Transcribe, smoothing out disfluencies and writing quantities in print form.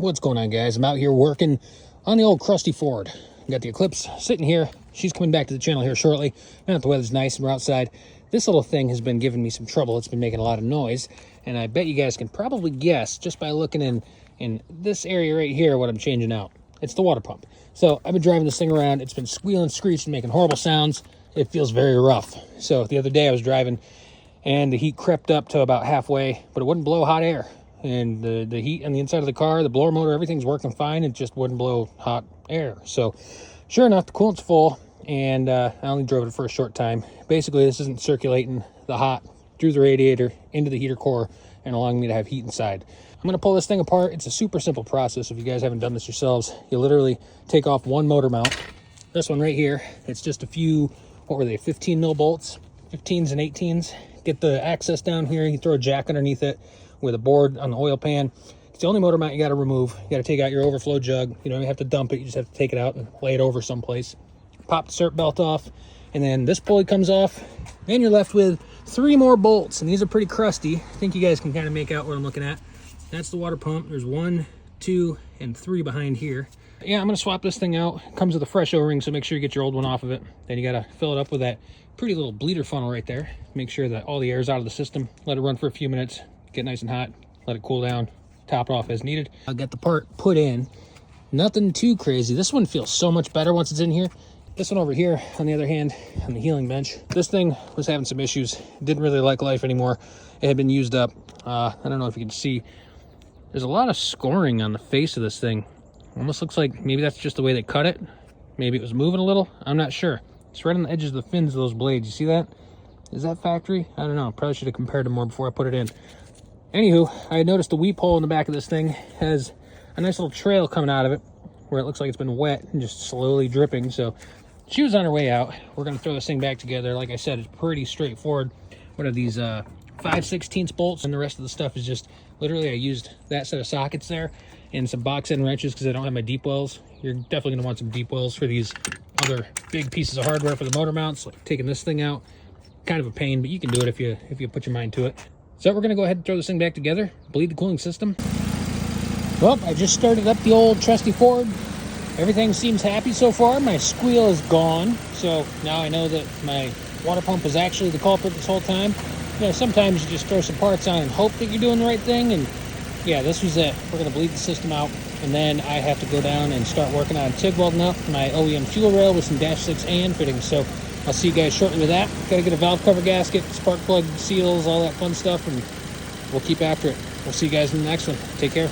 What's going on, guys? I'm out here working on the old crusty Ford. Got the Eclipse sitting here. She's coming back to the channel here shortly. Now that the weather's nice and we're outside, this little thing has been giving me some trouble. It's been making a lot of noise, and I bet you guys can probably guess just by looking in this area right here what I'm changing out. It's the water pump. So I've been driving this thing around. It's been squealing, screeching, making horrible sounds. It feels very rough. So the other day I was driving, and the heat crept up to about halfway, but it wouldn't blow hot air. And the heat on the inside of the car, the blower motor, everything's working fine. It just wouldn't blow hot air. So sure enough, the coolant's full, and I only drove it for a short time. Basically, this isn't circulating the hot through the radiator into the heater core and allowing me to have heat inside. I'm going to pull this thing apart. It's a super simple process. If you guys haven't done this yourselves, you literally take off one motor mount. This one right here, it's just a few, what were they, 15 mil bolts, 15s and 18s. Get the access down here. You throw a jack underneath it with a board on the oil pan. It's the only motor mount you got to remove. You got to take out your overflow jug. You don't even have to dump it. You just have to take it out and lay it over someplace. Pop the cert belt off, and then this pulley comes off, and you're left with 3 more bolts, and these are pretty crusty. I think you guys can kind of make out what I'm looking at. That's the water pump. There's 1, 2, and 3 behind here. Yeah, I'm going to swap this thing out. It comes with a fresh O-ring, so make sure you get your old one off of it. Then you got to fill it up with that pretty little bleeder funnel right there. Make sure that all the air is out of the system. Let it run for a few minutes. Get nice and hot, let it cool down, top it off as needed. I'll get the part put in. Nothing too crazy. This one feels so much better once it's in here. This one over here, on the other hand, on the healing bench, this thing was having some issues. Didn't really like life anymore. It had been used up. I don't know if you can see. There's a lot of scoring on the face of this thing. Almost looks like maybe that's just the way they cut it. Maybe it was moving a little. I'm not sure. It's right on the edges of the fins of those blades. You see that? Is that factory? I don't know. Probably should have compared them more before I put it in. Anywho, I had noticed the weep hole in the back of this thing has a nice little trail coming out of it where it looks like it's been wet and just slowly dripping. So she was on her way out. We're going to throw this thing back together. Like I said, it's pretty straightforward. What are these 5/16 bolts, and the rest of the stuff is just literally I used that set of sockets there and some box end wrenches because I don't have my deep wells. You're definitely going to want some deep wells for these other big pieces of hardware for the motor mounts. Like taking this thing out, kind of a pain, but you can do it if you put your mind to it. So we're going to go ahead and throw this thing back together, bleed the cooling system. Well, I just started up the old trusty Ford. Everything seems happy so far. My squeal is gone, so now I know that my water pump was actually the culprit this whole time. You know, sometimes you just throw some parts on and hope that you're doing the right thing, and yeah, this was it. We're going to bleed the system out, and then I have to go down and start working on TIG welding up my OEM fuel rail with some -6 AN fittings. So I'll see you guys shortly with that. Got to get a valve cover gasket, spark plug seals, all that fun stuff, and we'll keep after it. We'll see you guys in the next one. Take care.